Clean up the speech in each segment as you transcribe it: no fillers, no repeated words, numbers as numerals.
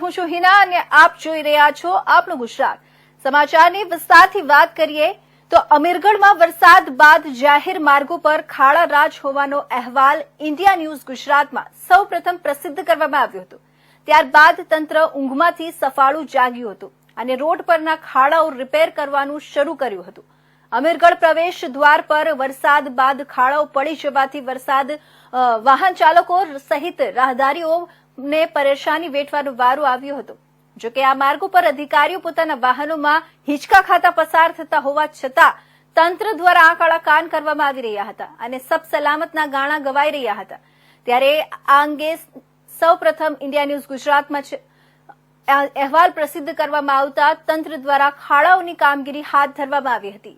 હું છું હિના અને આપ જોઈ રહ્યા છો આપણું ગુજરાત સમાચારની વિસ્તારથી વાત કરીએ તો અમીરગઢમાં વરસાદ બાદ જાહેર માર્ગો પર ખાડા રાજ હોવાનો અહેવાલ ઇન્ડિયા ન્યૂઝ ગુજરાતમાં સૌપ્રથમ પ્રસિદ્ધ કરવામાં આવ્યો હતો। ત્યારબાદ તંત્ર ઊંઘમાંથી સફાળું જાગ્યું હતું અને રોડ પરના ખાડાઓ રિપેર કરવાનું શરૂ કર્યું હતું। અમીરગઢ પ્રવેશ દ્વાર પર વરસાદ બાદ ખાડાઓ પડી જવાથી વાહન ચાલકો સહિત રાહદારીઓને પરેશાની વેઠવાનો વારો આવ્યો હતો। જો કે આ માર્ગો પર અધિકારીઓ પોતાના વાહનોમાં હિંચકા ખાતા પસાર થતા હોવા છતાં તંત્ર દ્વારા આંખ આડા કાન કરવામાં આવી રહ્યા હતા અને સબ સલામતના ગાણા ગવાઈ રહ્યા હતા। ત્યારે આ અંગે સૌપ્રથમ ઇન્ડિયા ન્યૂઝ ગુજરાતમાં અહેવાલ પ્રસિદ્ધ કરવામાં આવતા તંત્ર દ્વારા ખાડાઓની કામગીરી હાથ ધરવામાં આવી હતી।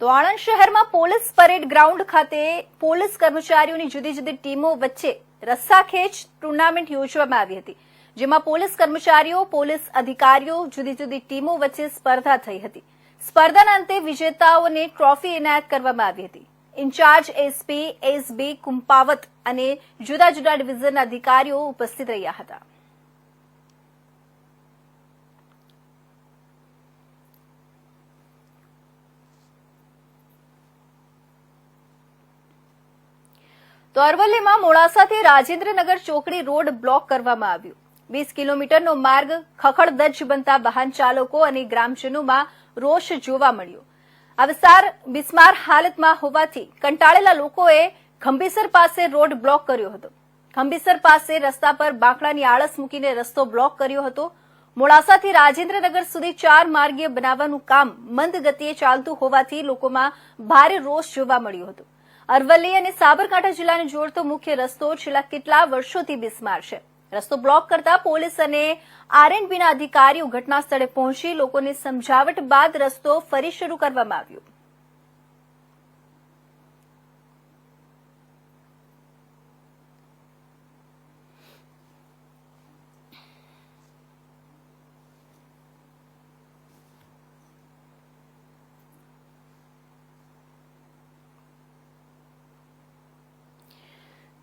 તો આણંદ શહેરમાં પોલીસ પરેડ ગ્રાઉન્ડ ખાતે પોલીસ કર્મચારીઓની જુદી જુદી ટીમો વચ્ચે રસ્સાખેંચ ટુર્નામેન્ટ યોજવામાં આવી હતી, જેમાં પોલીસ કર્મચારીઓ પોલીસ અધિકારીઓ જુદી જુદી ટીમો વચ્ચે સ્પર્ધા થઈ હતી। સ્પર્ધાના અંતે વિજેતાઓને ટ્રોફી એનાયત કરવામાં આવી હતી। ઇન્ચાર્જ એસપી એસબી કુંપાવત અને જુદા જુદા ડિવિઝનના અધિકારીઓ ઉપસ્થિત રહ્યા હતા। તો અરવલ્લીમાં મોડાસાથી રાજેન્દ્રનગર ચોકડી રોડ બ્લોક કરવામાં આવ્યો। 20 કિલોમીટરનો માર્ગ ખખડધજ બનતા વાહન ચાલકો અને ગ્રામજનોમાં રોષ જોવા મળ્યો। આ વિસ્તાર બિસ્માર હાલતમાં હોવાથી કંટાળેલા લોકોએ ખંભીસર પાસે રોડ બ્લોક કર્યો હતો। ખંભીસર પાસે રસ્તા પર બાંકડાની આળસ મૂકીને રસ્તો બ્લોક કર્યો હતો। મોડાસાથી રાજેન્દ્રનગર સુધી 4 માર્ગીય બનાવવાનું કામ મંદ ગતિએ ચાલતું હોવાથી લોકોમાં ભારે રોષ જોવા મળ્યો હતો। અરવલ્લી અને સાબરકાંઠા જિલ્લાને જોડતો મુખ્ય રસ્તો છેલ્લા કેટલા વર્ષોથી બિસ્માર છે। રસ્તો બ્લોક કરતા પોલીસ અને આરએનબીના અધિકારીઓ ઘટના સ્થળે પહોંચી લોકોને સમજાવટ બાદ રસ્તો ફરી શરૂ કરવામાં આવ્યો।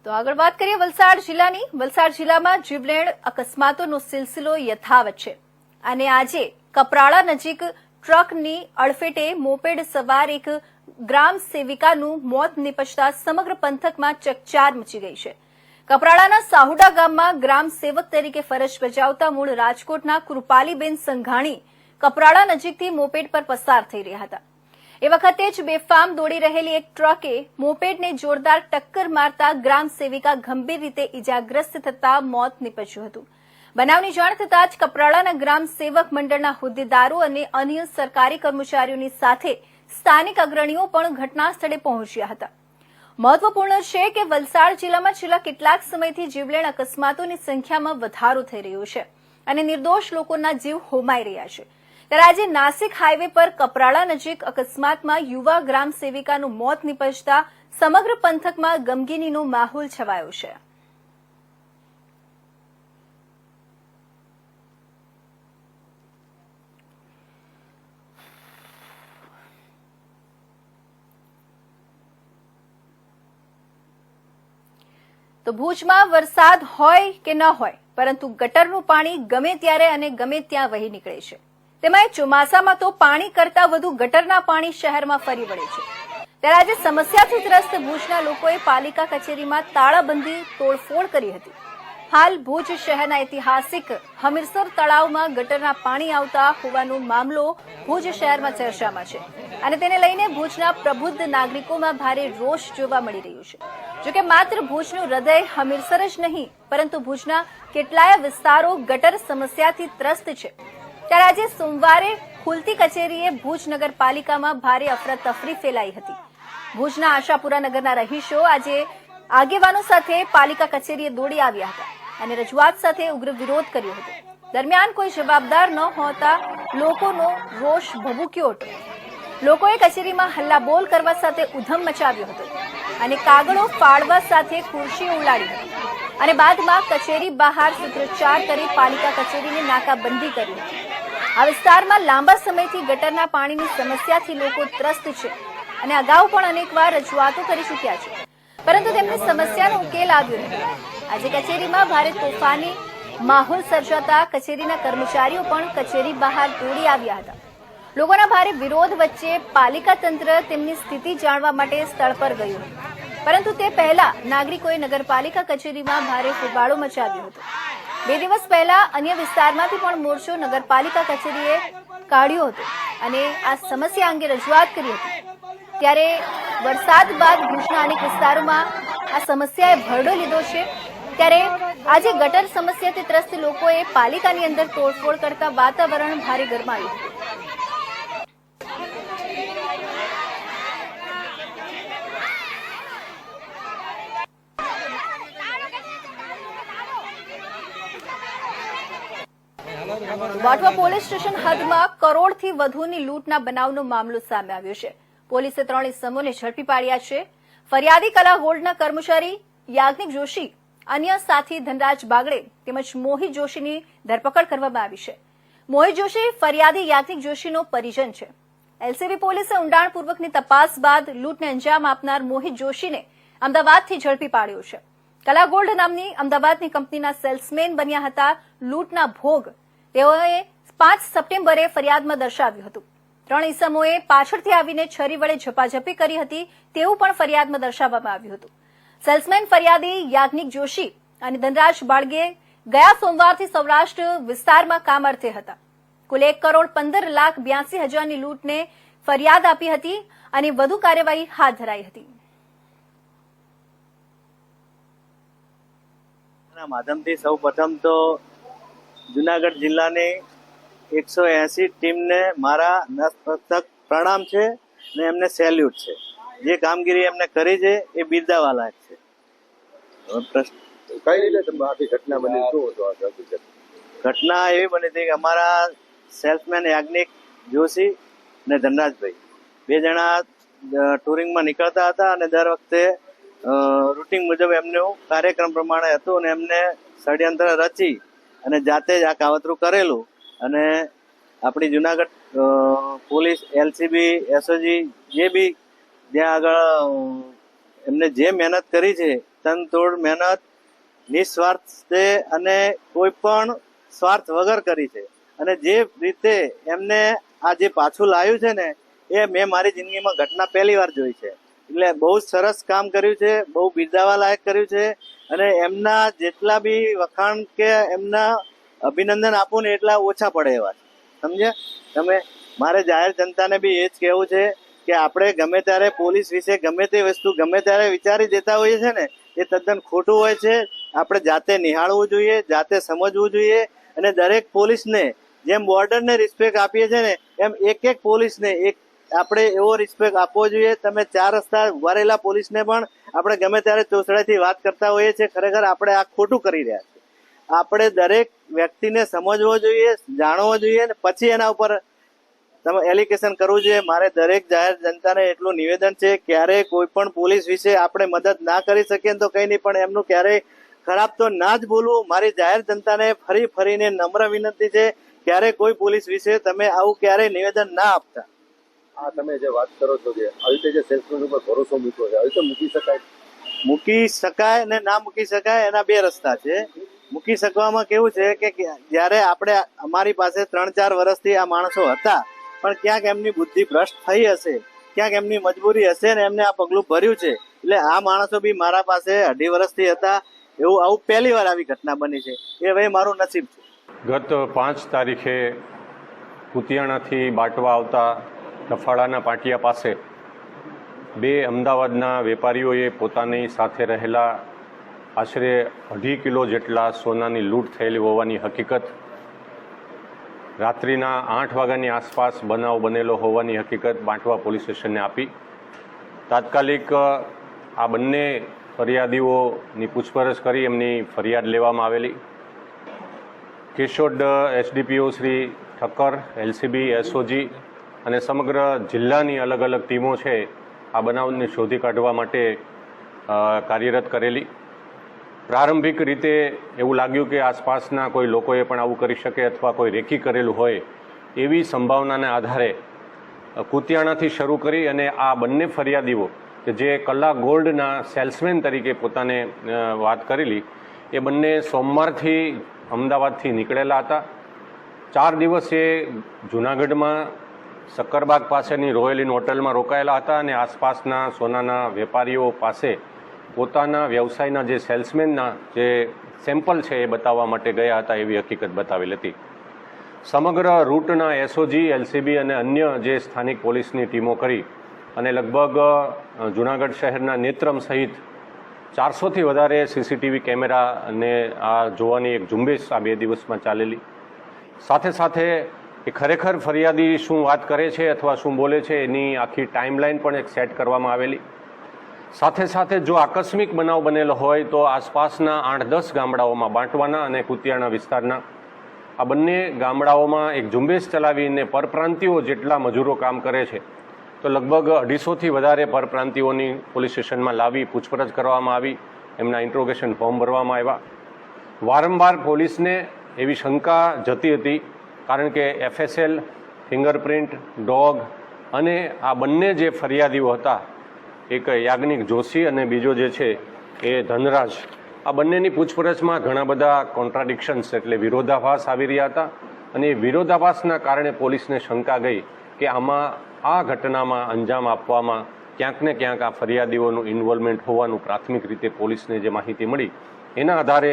તો આગળ વાત કરીએ વલસાડ જિલ્લાની। વલસાડ જિલ્લામાં જીવલેણ અકસ્માતોનો સિલસિલો યથાવત છે અને આજે કપરાળા નજીક ટ્રકની અડફેટે મોપેડ સવાર એક ગ્રામ સેવિકાનું મોત નિપજતા સમગ્ર પંથકમાં ચકચાર મચી ગઈ છે। કપરાળાના સાહુડા ગામમાં ગ્રામ સેવક તરીકે ફરજ બજાવતા મૂળ રાજકોટના કૃપાલીબેન સંઘાણી કપરાળા નજીકથી મોપેડ પર પસાર થઈ રહ્યા હતા। એ વખતે જ બેફામ દોડી રહેલી એક ટ્રકે મોપેડને જોરદાર ટક્કર મારતા ગ્રામ સેવિકા ગંભીર રીતે ઇજાગ્રસ્ત થતા મોત નીપજ્યું હતું। બનાવની જાણ થતાં જ કપરાળાના ગ્રામ સેવક મંડળના હોદ્દેદારો અને અન્ય સરકારી કર્મચારીઓની સાથે સ્થાનિક અગ્રણીઓ પણ ઘટના સ્થળે પહોંચ્યા હતા। મહત્વપૂર્ણ છે કે વલસાડ જિલ્લામાં છેલ્લા કેટલાક સમયથી જીવલેણ અકસ્માતોની સંખ્યામાં વધારો થઈ રહ્યો છે અને નિર્દોષ લોકોના જીવ હોમાઈ રહ્યા છે। ત્યારે આજે નાસિક હાઈવે પર કપરાળા નજીક અકસ્માતમાં યુવા ગ્રામ સેવિકાનું મોત નીપજતા સમગ્ર પંથકમાં ગમગીનીનો માહોલ છવાયો છે। તો ભુજમાં વરસાદ હોય કે ન હોય પરંતુ ગટરનું પાણી ગમે ત્યારે અને ગમે ત્યાં વહી નીકળે છે। તેમાં ચોમાસામાં તો પાણી કરતા વધુ ગટરના પાણી શહેરમાં ફરી વળે છે। ત્યારે આજે સમસ્યાથી ત્રસ્ત ભુજના લોકોએ પાલિકા કચેરીમાં તાળાબંધી તોડફોડ કરી હતી। હાલ ભુજ શહેરના ઐતિહાસિક હમીરસર તળાવમાં ગટરના પાણી આવતા હોવાનો મામલો ભુજ શહેરમાં ચર્ચામાં છે અને તેને લઈને ભુજના પ્રબુદ્ધ નાગરિકોમાં ભારે રોષ જોવા મળી રહ્યો છે। જોકે માત્ર ભુજનું હૃદય હમીરસર જ નહીં પરંતુ ભુજના કેટલાય વિસ્તારો ગટર સમસ્યાથી ત્રસ્ત છે। ત્યારે આજે સોમવારે ખુલતી કચેરીએ ભુજ નગરપાલિકામાં ભારે અફરાતફરી ફેલાઈ હતી। ભુજના આશાપુરા નગરના રહીશો આજે આગેવાનો સાથે પાલિકા કચેરીએ દોડી આવ્યા હતા અને રજૂઆત સાથે ઉગ્ર વિરોધ કર્યો હતો। દરમિયાન કોઈ જવાબદાર ન હોતા લોકોનો રોષ ભભૂક્યો હતો। લોકોએ કચેરીમાં હલ્લાબોલ કરવા સાથે ઉધમ મચાવ્યો હતો અને કાગળો ફાડવા સાથે ખુરશીઓ ઉડાડી હતી અને બાદમાં કચેરી બહાર સૂત્રોચ્ચાર કરી પાલિકા કચેરીની નાકાબંધી કરી હતી। આ વિસ્તારમાં લાંબા સમયથી ગટરના પાણીની સમસ્યાથી લોકો ત્રસ્ત છે અને અગાઉ પણ અનેકવાર રજૂઆતો કરી ચૂક્યા છે, પરંતુ તેમની સમસ્યાનો ઉકેલ આવ્યો નથી. આજે કચેરીમાં ભારે તોફાની માહોલ સર્જાતા કચેરીના કર્મચારીઓ પણ કચેરી બહાર દોડી આવ્યા હતા. લોકોના ભારે વિરોધ વચ્ચે પાલિકા તંત્ર તેમની સ્થિતિ જાણવા માટે સ્થળ પર ગયું, પરંતુ તે પહેલા નાગરિકોએ નગરપાલિકા કચેરીમાં ભારે હોબાળો મચાવ્યો હતો. 2 દિવસ પહેલા અન્ય વિસ્તારમાંથી પણ મોરચો નગરપાલિકા કચેરીએ કાઢ્યો હતો અને આ સમસ્યા અંગે રજૂઆત કરી હતી. ત્યારે વરસાદ બાદ ભુજના અનેક વિસ્તારોમાં આ સમસ્યાએ ભરડો લીધો છે. ત્યારે આજે ગટર સમસ્યાથી ત્રસ્ત લોકોએ પાલિકાની અંદર તોડફોડ કરતા વાતાવરણ ભારે ગરમાયું હતું. વાટવા પોલીસ સ્ટેશન હદમાં કરોડથી વધુની લૂંટના બનાવનો મામલો સામે આવ્યો છે. પોલીસે 3 ઇસમોને ઝડપી પાડ્યા છે. ફરિયાદી કલા ગોલ્ડના કર્મચારી યાજ્ઞિક જોશી, અન્ય સાથી ધનરાજ બાગડે તેમજ મોહિત જોશીની ધરપકડ કરવામાં આવી છે. મોહિત જોશી ફરિયાદી યાજ્ઞિક જોશીનો પરિજન છે. એલસીબી પોલીસે ઊંડાણપૂર્વકની તપાસ બાદ લૂંટને અંજામ આપનાર મોહિત જોશીને અમદાવાદથી ઝડપી પાડ્યો છે. કલા ગોલ્ડ નામની અમદાવાદની કંપનીના સેલ્સમેન બન્યા હતા. લૂંટના ભોગ તેઓએ 5 સપ્ટેમ્બરે ફરિયાદમાં દર્શાવ્યું હતું. 3 ઇસમોએ પાછળથી આવીને છરી વડે ઝપાઝપી કરી હતી તેવું પણ ફરિયાદમાં દર્શાવવામાં આવ્યું હતું. સેલ્સમેન ફરિયાદી યાજ્ઞિક જોશી અને ધનરાજ બાળગે ગયા સોમવારથી સૌરાષ્ટ્ર વિસ્તારમાં કામ અર્થે હતા. કુલ 1,15,82,000ની લૂંટને ફરિયાદ આપી હતી અને વધુ કાર્યવાહી હાથ ધરાઈ હતી. માધ્યમથી સૌ પ્રથમ તો જુનાગઢ જિલ્લાની 180 ટીમને મારા નતમસ્તક પ્રણામ છે અને એમને સેલ્યુટ છે. જે કામગીરી એમને કરી છે એ બિરદાવવા લાયક છે. કઈ રીતે આખી ઘટના બની, શું હતું? ઘટના એવી બની હતી કે અમારા સેલ્સમેન યાજ્ઞિક જોશી અને ધનરાજભાઈ 2 જણા ટુરિંગમાં નીકળતા હતા અને દર વખતે રૂટિંગ મુજબ એમનું કાર્યક્રમ પ્રમાણે હતું અને એમને ષડયંત્ર રચી અને જાતે જ આ કાવતરું કરેલું. અને આપણી જુનાગઢ પોલીસ, એલસીબી, એસઓજી જે બી જ્યાં આગળ એમને જે મહેનત કરી છે, તનતોડ મહેનત, નિસ્વાર્થ અને કોઈ પણ સ્વાર્થ વગર કરી છે. અને જે રીતે એમને આ જે પાછું લાવ્યું છે ને એ મેં મારી જિંદગીમાં ઘટના પહેલી વાર જોઈ છે. એટલે બહુ સરસ કામ કર્યું છે, બહુ બિરદાવવા લાયક કર્યું છે. અને એમના જેટલા બી વખાણ કે એમના અભિનંદન આપું ને એટલા ઓછા પડે એવા છે. સમજ્યા તમે? મારે જાહેર જનતાને બી એ જ કહેવું છે કે આપણે ગમે ત્યારે પોલીસ વિશે ગમે તે વસ્તુ ગમે ત્યારે વિચારી દેતા હોઈએ છે ને એ તદ્દન ખોટું હોય છે. આપણે જાતે નિહાળવું જોઈએ, જાતે સમજવું જોઈએ. અને દરેક પોલીસને જેમ બોર્ડરને રિસ્પેક્ટ આપીએ છીએ ને એમ એક પોલીસને આપણે એવો રિસ્પેક્ટ આપવો જોઈએ. તમે 4 રસ્તા ઉભા રહેલા પોલીસને પણ આપણે ગમે ત્યારે ચોસડાઈથી વાત કરતા હોઈએ છીએ. ખરેખર આપણે આ ખોટું કરી રહ્યા છીએ. આપણે દરેક વ્યક્તિને સમજવો જોઈએ, જાણવો જોઈએ અને પછી એના ઉપર તમે એલિગેશન કરવું જોઈએ. મારે દરેક જાહેર જનતાને એટલું નિવેદન છે, ક્યારેય કોઈ પણ પોલીસ વિશે આપણે મદદ ના કરી શકીએ તો કઈ નહીં, પણ એમનું ક્યારેય ખરાબ તો ના જ બોલવું. મારી જાહેર જનતાને ફરીને નમ્ર વિનંતી છે, ક્યારેય કોઈ પોલીસ વિશે તમે આવું ક્યારેય નિવેદન ના આપતા. આ તમે જે વાત કરો છો કે આવી રીતે જે સેલ્સમેન ઉપર ભરોસો મૂક્યો છે, આવી રીતે મૂકી શકાય ને ના મૂકી શકાય, એના 2 રસ્તા છે. મૂકી શકવામાં કેવું છે કે જયારે આપણે અમારી પાસે 3-4 વર્ષથી આ માણસો હતા, પણ ક્યાંક એમની બુદ્ધિ ભ્રષ્ટ થઈ હશે, ક્યાંક એમની મજબૂરી હશે ને એમને આ પગલું ભર્યું છે. એટલે આ માણસો બી મારા પાસે 2.5 વર્ષથી હતા. આવું પહેલી વાર આવી ઘટના બની છે. એ હવે મારું નસીબ છે. ગત 5 તારીખે કુતિયાણાથી બાટવા આવતા ડફાળાના પાટિયા પાસે 2 અમદાવાદના વેપારીઓએ પોતાની સાથે રહેલા આશરે 2.5 કિલો જેટલા સોનાની લૂંટ થયેલી હોવાની હકીકત, રાત્રિના 8 વાગ્યાની આસપાસ બનાવ બનેલો હોવાની હકીકત બાટવા પોલીસ સ્ટેશનને આપી. તાત્કાલિક આ બંને ફરિયાદીઓની પૂછપરછ કરી એમની ફરિયાદ લેવામાં આવેલી. Keshod SDPO Shri Thakkar, LCB, SOG અને સમગ્ર જિલ્લાની અલગ અલગ ટીમો છે આ બનાવને શોધી કાઢવા માટે કાર્યરત કરેલી. પ્રારંભિક રીતે એવું લાગ્યું કે આસપાસના કોઈ લોકોએ પણ આવું કરી શકે અથવા કોઈ રેકી કરેલું હોય એવી સંભાવનાને આધારે કુતિયાણાથી શરૂ કરી અને આ બંને ફરિયાદીઓ કે જે કલા ગોલ્ડના સેલ્સમેન તરીકે પોતાને વાત કરેલી, એ બંને સોમવારથી અમદાવાદથી નીકળેલા હતા. 4 દિવસ એ જૂનાગઢમાં સક્કરબાગ પાસેની રોયલ ઇન હોટલમાં રોકાયેલા હતા અને આસપાસના સોનાના વેપારીઓ પાસે પોતાના વ્યવસાયના જે સેલ્સમેનના જે સેમ્પલ છે એ બતાવવા માટે ગયા હતા એવી હકીકત બતાવેલ હતી. સમગ્ર રૂટના એસઓજી, એલસીબી અને અન્ય જે સ્થાનિક પોલીસની ટીમો કરી અને લગભગ જૂનાગઢ શહેરના નેત્રમ સહિત 400થી વધારે સીસીટીવી કેમેરાને આ જોવાની એક ઝુંબેશ આ 2 દિવસમાં ચાલેલી. સાથે સાથે એ ખરેખર ફરિયાદી શું વાત કરે છે અથવા શું બોલે છે એની આખી ટાઈમલાઈન પણ એક સેટ કરવામાં આવેલી. સાથે સાથે જો આકસ્મિક બનાવ બનેલો હોય તો આસપાસના 8-10 ગામડાઓમાં, બાંટવાના અને કુતિયાણા વિસ્તારના, આ બંને ગામડાઓમાં એક ઝુંબેશ ચલાવીને પરપ્રાંતિઓ જેટલા મજૂરો કામ કરે છે તો લગભગ 250થી વધારે પરપ્રાંતિઓની પોલીસ સ્ટેશનમાં લાવી પૂછપરછ કરવામાં આવી, એમના ઇન્ટ્રોગેશન ફોર્મ ભરવામાં આવ્યા. વારંવાર પોલીસને એવી શંકા જતી હતી કારણ કે FSL, ફિંગરપ્રિન્ટ, ડોગ અને આ બંને જે ફરિયાદીઓ હતા, એક યાજ્ઞિક જોશી અને બીજો જે છે એ ધનરાજ, આ બંનેની પૂછપરછમાં ઘણા બધા કોન્ટ્રાડિક્શન્સ એટલે વિરોધાભાસ આવી રહ્યા હતા અને એ વિરોધાભાસના કારણે પોલીસને શંકા ગઈ કે આમાં આ ઘટનામાં અંજામ આપવામાં ક્યાંક ને ક્યાંક આ ફરિયાદીઓનું ઇન્વોલ્વમેન્ટ હોવાનું પ્રાથમિક રીતે પોલીસને જે માહિતી મળી એના આધારે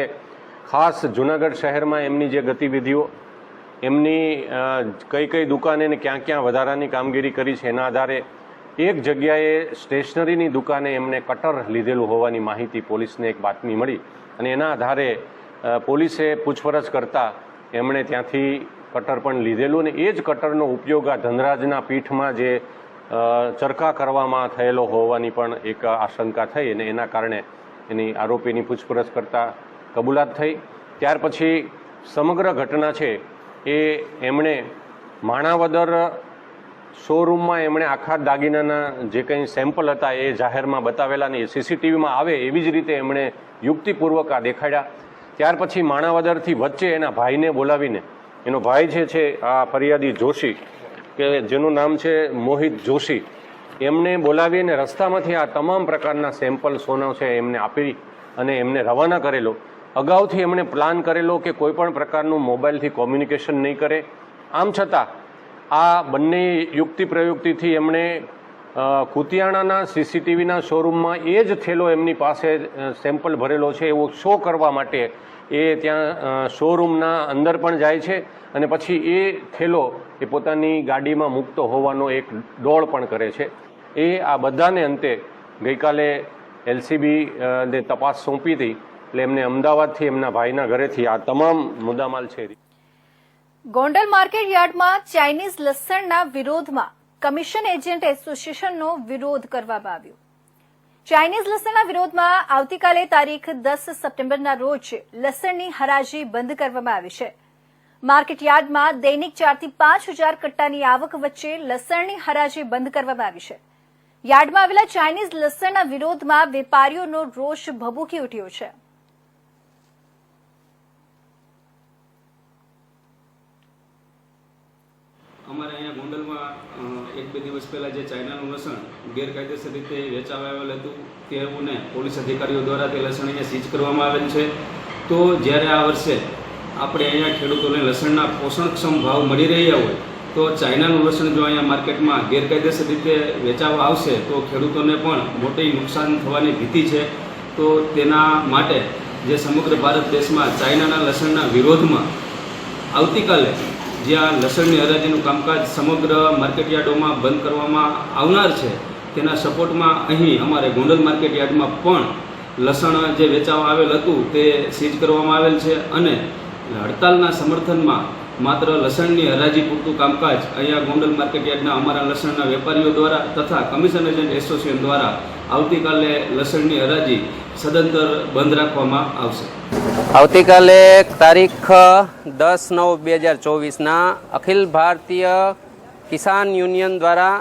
ખાસ જૂનાગઢ શહેરમાં એમની જે ગતિવિધિઓ, એમની કઈ કઈ દુકાને ને ક્યાં ક્યાં વધારાની કામગીરી કરી છે એના આધારે એક જગ્યાએ સ્ટેશનરીની દુકાને એમને કટર લીધેલું હોવાની માહિતી પોલીસને એક બાતમી મળી અને એના આધારે પોલીસે પૂછપરછ કરતા એમણે ત્યાંથી કટર પણ લીધેલું અને એ જ કટરનો ઉપયોગ આ ધનરાજના પીઠમાં જે ચરખા કરવામાં થયેલો હોવાની પણ એક આશંકા થઈ અને એના કારણે એની આરોપીની પૂછપરછ કરતા કબૂલાત થઈ. ત્યાર પછી સમગ્ર ઘટના છે એ એમણે માણાવદર શોરૂમમાં એમણે આખા દાગીનાના જે કંઈ સેમ્પલ હતા એ જાહેરમાં બતાવેલા અને એ સીસીટીવીમાં આવે એવી જ રીતે એમણે યુક્તિપૂર્વક આ દેખાડ્યા. ત્યાર પછી માણાવદરથી વચ્ચે એના ભાઈને બોલાવીને, એનો ભાઈ જે છે આ ફરિયાદી જોશી કે જેનું નામ છે મોહિત જોશી, એમને બોલાવીને રસ્તામાંથી આ તમામ પ્રકારના સેમ્પલ સોના છે એમને આપી અને એમને રવાના કરેલો. અગાઉથી એમણે પ્લાન કરેલો કે કોઈ પણ પ્રકારનું મોબાઈલથી કોમ્યુનિકેશન નહીં કરે. આમ છતાં આ બંને યુક્તિ પ્રયુક્તિથી એમણે કુતિયાણાના સીસીટીવીના શોરૂમમાં એ જ થેલો એમની પાસે સેમ્પલ ભરેલો છે એવો શો કરવા માટે એ ત્યાં શોરૂમના અંદર પણ જાય છે અને પછી એ થેલો એ પોતાની ગાડીમાં મૂકતો હોવાનો એક ડોળ પણ કરે છે. એ આ બધાને અંતે ગઈકાલે LCB ને તપાસ સોંપી હતી એટલે એમને અમદાવાદથી એમના ભાઈના ઘરેથી આ તમામ મુદ્દામાલ છે. ગોંડલ માર્કેટ યાર્ડમાં ચાઇનીઝ લસણના વિરોધમાં કમિશન એજન્ટ એસોસિએશનનો વિરોધ કરવામાં આવ્યો. ચાઇનીઝ લસણના વિરોધમાં આવતીકાલે તારીખ 10 સપ્ટેમ્બરના રોજ લસણની હરાજી બંધ કરવામાં આવી છે. માર્કેટ યાર્ડમાં દૈનિક 4 થી 5,000 કટ્ટાની આવક વચ્ચે લસણની હરાજી બંધ કરવામાં આવી છે. યાર્ડમાં આવેલા ચાઇનીઝ લસણના વિરોધમાં વેપારીઓનો રોષ ભભૂકી ઉઠ્યો છે. અમારે અહીંયા ગોંડલમાં 1-2 દિવસ પહેલાં જે ચાઇનાનું લસણ ગેરકાયદેસર રીતે વેચાવા આવેલ હતું તેઓને પોલીસ અધિકારીઓ દ્વારા તે લસણ અહીંયા સીઝ કરવામાં આવેલ છે. તો જ્યારે આ વર્ષે આપણે અહીંયા ખેડૂતોને લસણના પોષણક્ષમ ભાવ મળી રહ્યા હોય તો ચાઇનાનું લસણ જો અહીંયા માર્કેટમાં ગેરકાયદેસર રીતે વેચાવા આવશે તો ખેડૂતોને પણ મોટી નુકસાન થવાની ભીતિ છે. તો તેના માટે જે સમગ્ર ભારત દેશમાં ચાઇનાના લસણના વિરોધમાં આવતીકાલે જ્યાં લસણની હરાજીનું કામકાજ સમગ્ર માર્કેટયાર્ડોમાં બંધ કરવામાં આવનાર છે તેના સપોર્ટમાં અહીં અમારે ગોંડલ માર્કેટયાર્ડમાં પણ લસણ જે વેચાવા આવેલ હતું તે સીઝ કરવામાં આવેલ છે અને હડતાલના સમર્થનમાં માત્ર લસણની હરાજી પૂરતું કામકાજ અહીંયા ગોંડલ માર્કેટયાર્ડના અમારા લસણના વેપારીઓ દ્વારા તથા કમિશન એજન્ટ એસોસિએશન દ્વારા આવતીકાલે લસણની હરાજી સદંતર બંધ રાખવામાં આવશે. આવતીકાલે તારીખ 10/9/2024ના અખિલ ભારતીય કિસાન યુનિયન દ્વારા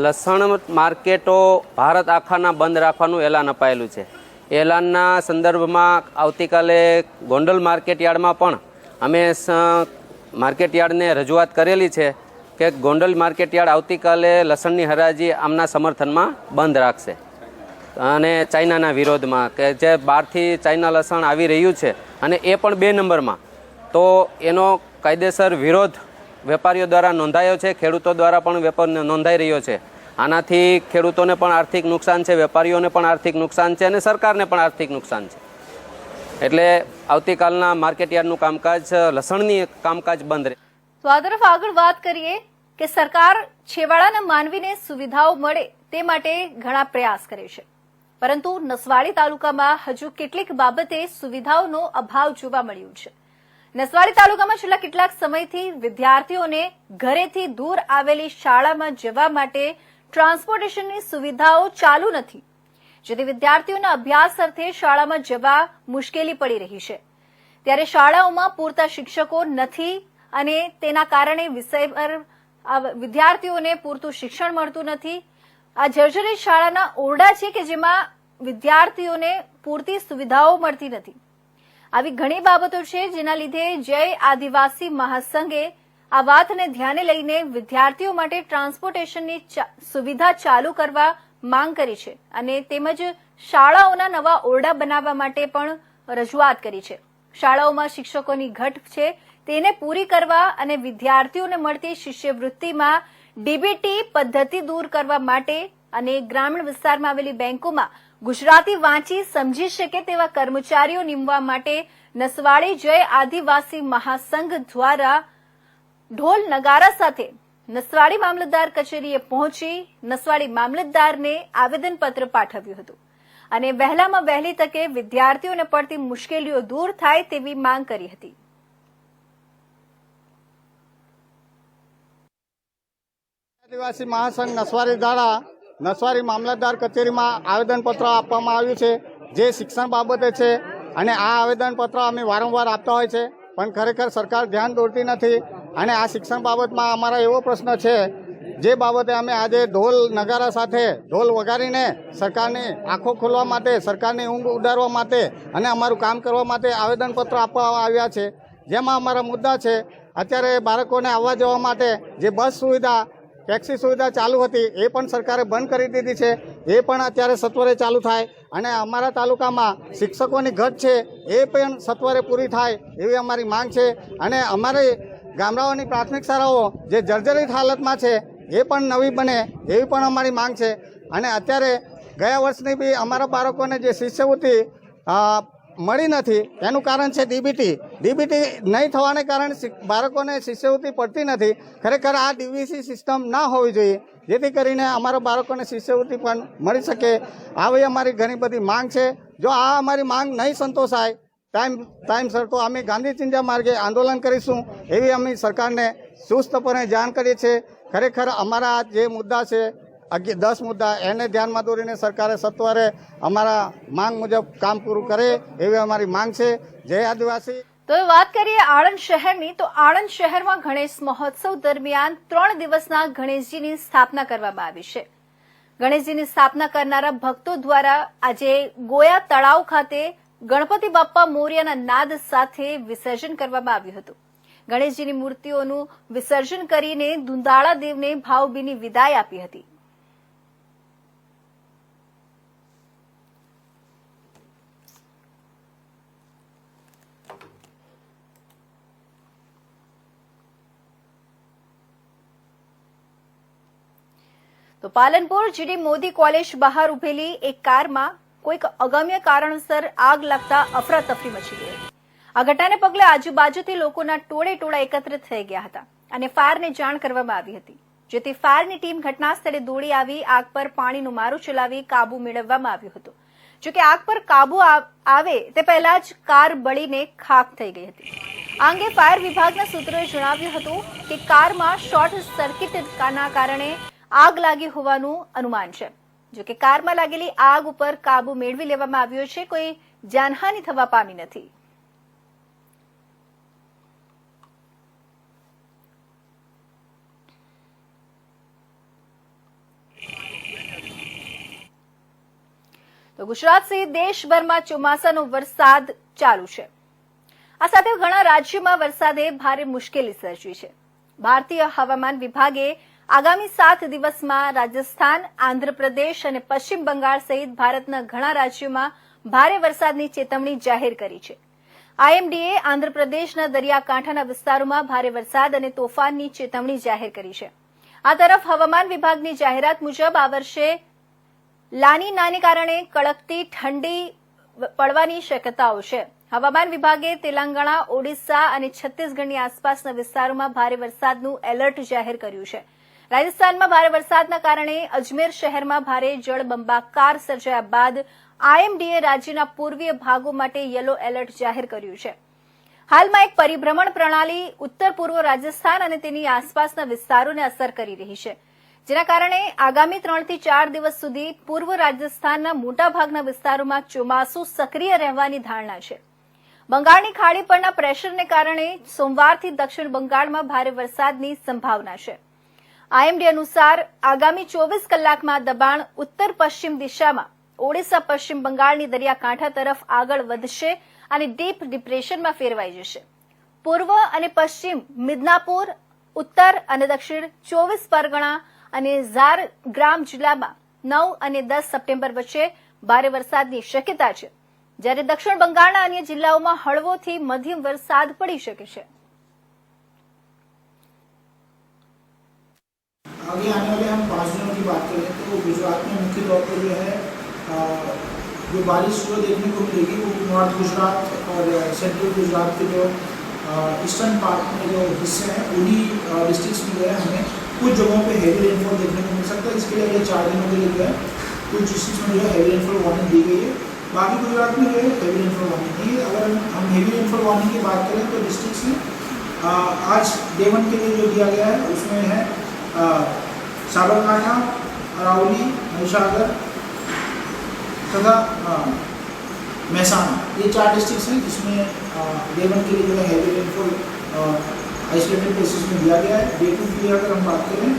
લસણ માર્કેટો ભારત આખાના બંધ રાખવાનું એલાન અપાયેલું છે. એલાનના સંદર્ભમાં આવતીકાલે ગોંડલ માર્કેટ યાર્ડમાં પણ અમે માર્કેટયાર્ડને રજૂઆત કરેલી છે કે ગોંડલ માર્કેટયાર્ડ આવતીકાલે લસણની હરાજી આમના સમર્થનમાં બંધ રાખશે અને ચાઇનાના વિરોધમાં કે જે બહારથી ચાઇના લસણ આવી રહ્યું છે અને એ પણ 2 નંબરમાં, તો એનો કાયદેસર વિરોધ વેપારીઓ દ્વારા નોંધાયો છે, ખેડૂતો દ્વારા પણ વેપાર નોંધાઈ રહ્યો છે. આનાથી ખેડૂતોને પણ આર્થિક નુકસાન છે, વેપારીઓને પણ આર્થિક નુકસાન છે અને સરકારને પણ આર્થિક નુકસાન છે. એટલે આવતીકાલના માર્કેટયાર્ડનું કામકાજ, લસણની કામકાજ બંધ રહે. તો આ તરફ આગળ વાત કરીએ કે સરકાર છેવાડાના માનવીને સુવિધાઓ મળે તે માટે ઘણા પ્રયાસ કરે છે, પરંતુ નસવાડી તાલુકામાં હજુ કેટલીક બાબતે સુવિધાઓનો અભાવ જોવા મળ્યો છે. નસવાડી તાલુકામાં છેલ્લા કેટલાક સમયથી વિદ્યાર્થીઓને ઘરેથી દૂર આવેલી શાળામાં જવા માટે ટ્રાન્સપોર્ટેશનની સુવિધાઓ ચાલુ નથી, જેથી વિદ્યાર્થીઓના અભ્યાસ અર્થે શાળામાં જવા મુશ્કેલી પડી રહી છે. ત્યારે શાળાઓમાં પૂરતા શિક્ષકો નથી અને તેના કારણે વિષય પર વિદ્યાર્થીઓને પૂરતું શિક્ષણ મળતું નથી. આ જર્જરિત શાળાના ઓરડા છે કે જેમાં વિદ્યાર્થીઓને પૂરતી સુવિધાઓ મળતી નથી. આવી ઘણી બાબતો છે જેના લીધે જય આદિવાસી મહાસંઘે આ વાતને ધ્યાને લઈને વિદ્યાર્થીઓ માટે ટ્રાન્સપોર્ટેશનની સુવિધા ચાલુ કરવા માંગ કરી છે અને તેમજ શાળાઓના નવા ઓરડા બનાવવા માટે પણ રજૂઆત કરી છે. શાળાઓમાં શિક્ષકોની ઘટ છે તેને પૂરી કરવા અને વિદ્યાર્થીઓને મળતી શિષ્યવૃત્તિમાં ડીબીટી પદ્ધતિ દૂર કરવા માટે અને ગ્રામીણ વિસ્તારમાં આવેલી બેંકોમાં ગુજરાતી વાંચી સમજી શકે તેવા કર્મચારીઓ નીમવા માટે નસવાડી જય આદિવાસી મહાસંઘ દ્વારા ઢોલ નગારા સાથે નસવાડી મામલતદાર કચેરીએ પહોંચી નસવાડી મામલતદારને આવેદનપત્ર પાઠવ્યું હતું અને વહેલામાં વહેલી તકે વિદ્યાર્થીઓને પડતી મુશ્કેલીઓ દૂર થાય તેવી માંગ કરી હતી. આદિવાસી મહાસંઘ નસવાડી દ્વારા નસવાડી મામલતદાર કચેરીમાં આવેદનપત્ર આપવામાં આવ્યું છે જે શિક્ષણ બાબતે છે અને આ આવેદનપત્ર અમે વારંવાર આપતા હોય છે પણ ખરેખર સરકાર ધ્યાન દોરતી નથી અને આ શિક્ષણ બાબતમાં અમારા એવો પ્રશ્ન છે જે બાબતે અમે આજે ઢોલ નગારા સાથે ઢોલ વગાડીને સરકારની આંખો ખોલવા માટે, સરકારની ઊંઘ ઉડાડવા માટે અને અમારું કામ કરવા માટે આવેદનપત્ર આપવામાં આવ્યા છે. જેમાં અમારા મુદ્દા છે અત્યારે બાળકોને આવવા જવા માટે જે બસ સુવિધા, ટેક્સી સુવિધા ચાલુ હતી એ પણ સરકારે બંધ કરી દીધી છે, એ પણ અત્યારે સત્વરે ચાલુ થાય અને અમારા તાલુકામાં શિક્ષકોની ઘટ છે એ પણ સત્વરે પૂરી થાય એવી અમારી માંગ છે. અને અમારી ગામડાઓની પ્રાથમિક શાળાઓ જે જર્જરિત હાલતમાં છે એ પણ નવી બને એવી પણ અમારી માંગ છે. અને અત્યારે ગયા વર્ષની બી અમારા બાળકોને જે શિષ્યવૃત્તિ મળી નથી એનું કારણ છે ડીબીટી નહીં થવાને કારણે બાળકોને શિષ્યવૃત્તિ પડતી નથી. ખરેખર આ ડીવીસી સિસ્ટમ ના હોવી જોઈએ જેથી કરીને અમારા બાળકોને શિષ્યવૃત્તિ પણ મળી શકે. આવી અમારી ઘણી બધી માંગ છે. જો આ અમારી માંગ નહીં સંતોષાય ટાઈમસર તો અમે ગાંધી ચિંજા માર્ગે આંદોલન કરીશું એવી અમે સરકારને ચુસ્તપણે જાણ કરીએ છીએ. ખરેખર અમારા જે મુદ્દા છે 10 મુદ્દા એને ધ્યાનમાં દોરીને સરકારે સત્વરે અમારા માંગ મુજબ કામ પૂરું કરે એવી અમારી માંગ છે. જય આદિવાસી. તો વાત કરીએ આણંદ શહેરની, તો આણંદ શહેરમાં ગણેશ મહોત્સવ દરમિયાન 3 દિવસના ગણેશજીની સ્થાપના કરવામાં આવી છે. ગણેશજીની સ્થાપના કરનારા ભક્તો દ્વારા આજે ગોયા તળાવ ખાતે ગણપતિ બાપ્પા મોર્યાના નાદ સાથે વિસર્જન કરવામાં આવ્યું હતું. ગણેશજીની મૂર્તિઓનું વિસર્જન કરીને દુંદાળા દેવને ભાવભીની વિદાય આપી હતી. તો પાલનપુર જીડી મોદી કોલેજ બહાર ઉભેલી એક કારમાં કોઈક અગમ્ય કારણસર આગ લાગતા અફરાતફરી મચી ગઈ હતી. આ ઘટનાને પગલે આજુબાજુથી લોકોના ટોળે એકત્રિત થઈ ગયા હતા અને ફાયરને જાણ કરવામાં આવી હતી, જેથી ફાયરની ટીમ ઘટના સ્થળે દોડી આવી આગ પર પાણીનું મારું ચલાવી કાબુ મેળવવામાં આવ્યો હતો. જોકે આગ પર કાબુ આવે તે પહેલા જ કાર બળીને ખાખ થઈ ગઈ હતી. આ અંગે ફાયર વિભાગના સૂત્રોએ જણાવ્યું હતું કે કારમાં શોર્ટ સર્કિટના કારણે આગ લાગી હોવાનું અનુમાન છે. જોકે કારમાં લાગેલી આગ ઉપર કાબુ મેળવી લેવામાં આવ્યો છે. કોઈ જાનહાનિ થવા પામી નથી. તો ગુજરાત સહિત દેશભરમાં ચોમાસાનો વરસાદ ચાલુ છે. આ સાથે ઘણા રાજ્યોમાં વરસાદે ભારે મુશ્કેલી સર્જી છે. ભારતીય હવામાન વિભાગે આગામી 7 દિવસમાં રાજસ્થાન, આંધ્રપ્રદેશ અને પશ્ચિમ બંગાળ સહિત ભારતના ઘણા રાજ્યોમાં ભારે વરસાદની ચેતવણી જાહેર કરી છે. IMDએ આંધ્રપ્રદેશના દરિયાકાંઠાના વિસ્તારોમાં ભારે વરસાદ અને તોફાનની ચેતવણી જાહેર કરી છે. આ તરફ હવામાન વિભાગની જાહેરાત મુજબ આ વર્ષે લાનીનાને કારણે કડકતી ઠંડી પડવાની શક્યતાઓ છે. હવામાન વિભાગે તેલંગાણા, ઓડિશા અને છત્તીસગઢની આસપાસના વિસ્તારોમાં ભારે વરસાદનું એલર્ટ જાહેર કર્યું છે. રાજસ્થાનમાં ભારે વરસાદના કારણે અજમેર શહેરમાં ભારે જળબંબાકાર સર્જાયા બાદ IMDએ રાજ્યના પૂર્વીય ભાગો માટે યલો એલર્ટ જાહેર કર્યું છે. હાલમાં એક પરિભ્રમણ પ્રણાલી ઉત્તર પૂર્વ રાજસ્થાન અને તેની આસપાસના વિસ્તારોને અસર કરી રહી છે, જેના કારણે આગામી 3 થી 4 દિવસ સુધી પૂર્વ રાજસ્થાનના મોટાભાગના વિસ્તારોમાં ચોમાસું સક્રિય રહેવાની ધારણા છે. બંગાળની ખાડી પરના પ્રેશરને કારણે સોમવારથી દક્ષિણ બંગાળમાં ભારે વરસાદની સંભાવના છે. IMD અનુસાર આગામી 24 કલાકમાં દબાણ ઉત્તર પશ્ચિમ દિશામાં ઓડિશા પશ્ચિમ બંગાળની દરિયાકાંઠા તરફ આગળ વધશે અને ડીપ ડિપ્રેશનમાં ફેરવાઈ જશે. પૂર્વ અને પશ્ચિમ મિદનાપુર, ઉત્તર અને દક્ષિણ 24 પરગણા અને ઝારગ્રામ જિલ્લામાં 9 અને 10 સપ્ટેમ્બર વચ્ચે ભારે વરસાદની શક્યતા છે, જ્યારે દક્ષિણ બંગાળના અન્ય જિલ્લાઓમાં હળવોથી મધ્યમ વરસાદ પડી શકે છે. आगे आने वाले हम 5 दिनों की बात करें तो गुजरात में मुख्य तौर पर जो है जो बारिश को देखने को मिलेगी वो नॉर्थ गुजरात और सेंट्रल गुजरात के जो ईस्टर्न पार्ट में जो हिस्से हैं उन्हीं डिस्ट्रिक्ट्स में जो है हमें कुछ जगहों पे हैवी रेनफॉल देखने को मिल सकता है. इसके लिए अगले 4 दिनों के लिए जो है कुछ डिस्ट्रिक्ट्स में जो है हैवी रेनफॉल वार्निंग दी गई है. बाकी गुजरात में जो है हैवी रेनफॉल वार्निंग नहीं है. अगर हम हैवी रेनफॉल वार्निंग की बात करें तो डिस्ट्रिक्ट्स में आज डे 1 के लिए जो दिया गया है उसमें है साबरकांठा, अरावली, महिसागर तथा महसाना. ये 4 डिस्ट्रिक्ट्स हैं जिसमें डे 1 के लिए जो है हैवी रेनफॉल आइसोलेटेड प्लेसेस में दिया गया है. डे 2 की अगर हम बात करें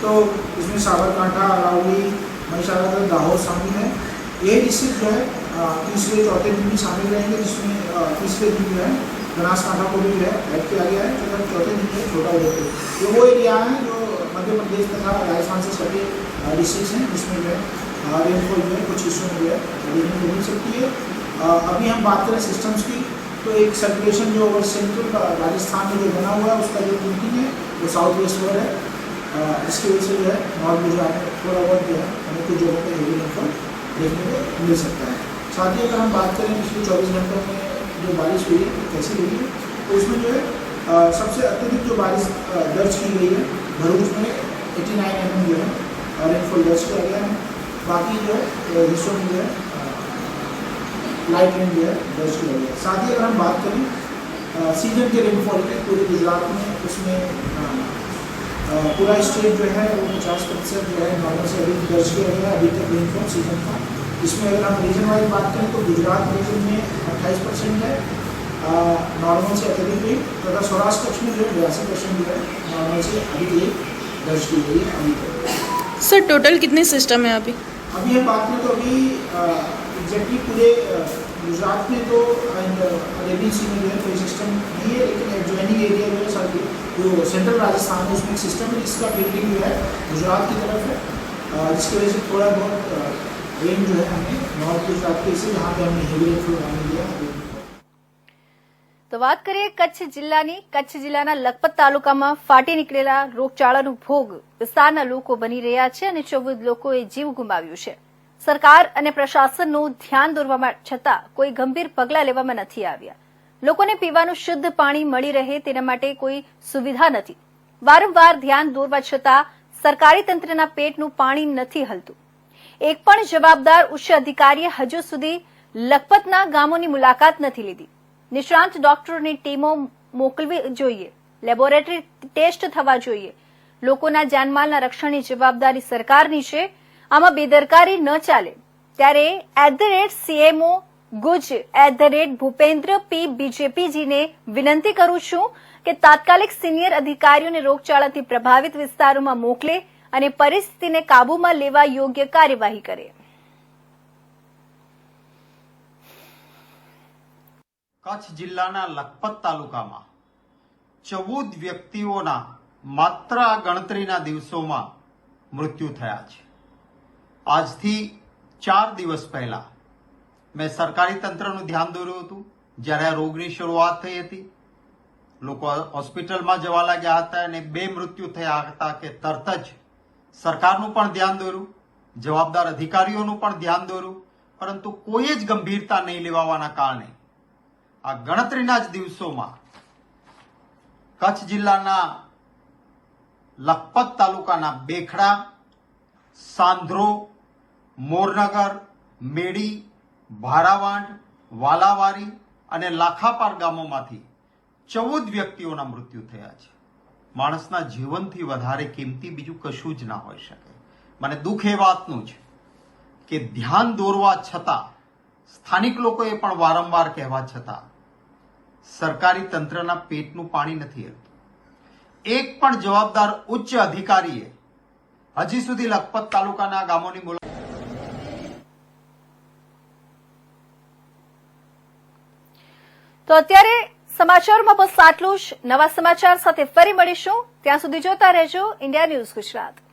तो इसमें साबरकांठा, अरावली, महिसागर तथा दाहोद शामिल है. ये डिस्ट्रिक्ट जो है तीसरे चौथे दिन भी शामिल रहेंगे, जिसमें तीसरे दिन जो है बनासकांठा को भी जो है ऐड किया गया है तथा चौथे दिन जो है छोटा उदयपुर. ये वो एरिया है जो मध्य प्रदेश तथा राजस्थान से सटे डिस्ट्रिक्ट हैं जिसमें जो है रेनफॉल जो है कुछ हिस्सों में जो है देखने को मिल सकती है. अभी हम बात करें सिस्टम्स की तो एक सर्कुलेशन जो ओवर सेंट्रल राजस्थान में जो बना हुआ है उसका जो थिंकिंग है वो साउथ वेस्ट ओवर है. इसकी वजह से जो है नॉर्थ गुजरात में थोड़ा बहुत जो है हमें कुछ जगहों पर हेवी रेनफॉल देखने को मिल सकता है. साथ ही अगर हम बात करें पिछले 24 घंटों में जो बारिश हुई है कैसी हुई है तो उसमें जो है सबसे अत्यधिक जो बारिश दर्ज की गई है भरूच में 89 mm जो है रेनफॉल दर्ज किया गया है. बाकी जो है हिस्सों में जो है लाइट रेन जो है दर्ज किया गया है. साथ ही अगर हम बात करें सीजन के रेनफॉल की पूरे गुजरात में उसमें पूरा स्टेट जो है वो 50% जो है नॉर्मल से अधिक दर्ज किया गया है अभी तक रेनफॉल सीजन का. इसमें अगर हम रीजन वाइज बात करें तो गुजरात रीजन में 28% है नॉर्मल से अत्यधिक रेन तथा सौराष्ट्र कच्छ में जो है 82% जो है नॉर्मल से अधिक रेन दर्ज की गई है अभी तक. सर टोटल कितने सिस्टम है अभी हम बात करें तो अभी एग्जैक्टली पूरे गुजरात में तो अरेबियन सी में जो है कोई सिस्टम नहीं है, लेकिन एडजॉइनिंग एरिया जो है साथ जो सेंट्रल राजस्थान है उसमें एक सिस्टम है जिसका फिल्टरिंग जो है गुजरात की तरफ है, जिसकी वजह से थोड़ा बहुत रेन जो है हमें नॉर्थ गुजरात के हिस्से जहाँ पे हमने हेवी रेनफॉल वार्निंग दिया. તો વાત કરીએ કચ્છ જિલ્લાની. કચ્છ જિલ્લાના લખપત તાલુકામાં ફાટી નીકળેલા રોગચાળાનું ભોગ વિસ્તારના લોકો બની રહ્યા છે અને 14 લોકોએ જીવ ગુમાવ્યું છે. સરકાર અને પ્રશાસનનું ધ્યાન દોરવા છતાં કોઈ ગંભીર પગલાં લેવામાં નથી આવ્યા. લોકોને પીવાનું શુદ્ધ પાણી મળી રહે તેના માટે કોઈ સુવિધા નથી. વારંવાર ધ્યાન દોરવા છતાં સરકારી તંત્રના પેટનું પાણી નથી હલતું. એક પણ જવાબદાર ઉચ્ચ અધિકારીએ હજુ સુધી લખપતના ગામોની મુલાકાત નથી લીધી. નિષ્ણાંત ડોક્ટરોની ટીમો મોકલવી જોઈએ, લેબોરેટરી ટેસ્ટ થવા જોઈએ. લોકોના જાનમાલના રક્ષણની જવાબદારી સરકારની છે, આમાં બેદરકારી ન ચાલે. ત્યારે @CMO ગુજ @ભૂપેન્દ્ર P BJPજીને વિનંતી કરું છું કે તાત્કાલિક સિનિયર અધિકારીઓને રોગચાળાથી પ્રભાવિત વિસ્તારોમાં મોકલે અને પરિસ્થિતિને કાબૂમાં લેવા યોગ્ય કાર્યવાહી કરે. કચ્છ જિલ્લાના લખપત તાલુકામાં 14 વ્યક્તિઓના માત્ર આ ગણતરીના દિવસોમાં મૃત્યુ થયા છે. આજથી 4 દિવસ પહેલા મેં સરકારી તંત્રનું ધ્યાન દોર્યું હતું. જ્યારે આ રોગની શરૂઆત થઈ હતી, લોકો હોસ્પિટલમાં જવા લાગ્યા હતા અને 2 મૃત્યુ થયા હતા કે તરત જ સરકારનું પણ ધ્યાન દોર્યું, જવાબદાર અધિકારીઓનું પણ ધ્યાન દોર્યું, પરંતુ કોઈ જ ગંભીરતા નહીં લેવાવાના કારણે આ ગણતરીના જ દિવસોમાં કચ્છ જિલ્લાના લખપત તાલુકાના બેખડા, સાંધ્રો, મોરનગર, મેડી, ભારાવાંડ, વાલાવારી અને લાખાપાર ગામોમાંથી 14 વ્યક્તિઓના મૃત્યુ થયા છે. માણસના જીવનથી વધારે કિંમતી બીજું કશું જ ના હોઈ શકે. મને દુઃખ એ વાતનું છે કે ધ્યાન દોરવા છતાં, સ્થાનિક લોકોએ પણ વારંવાર કહેવા છતાં સરકારી તંત્રના પેટનું પાણી નથી હલતું. એક પણ જવાબદાર ઉચ્ચ અધિકારીએ હજી સુધી લખપત તાલુકાના ગામોની મુલાકાત. તો અત્યારે સમાચારમાં બસ આટલું જ. નવા સમાચાર સાથે ફરી મળીશું. ત્યાં સુધી જોતા રહેજો ઇન્ડિયા ન્યૂઝ ગુજરાત.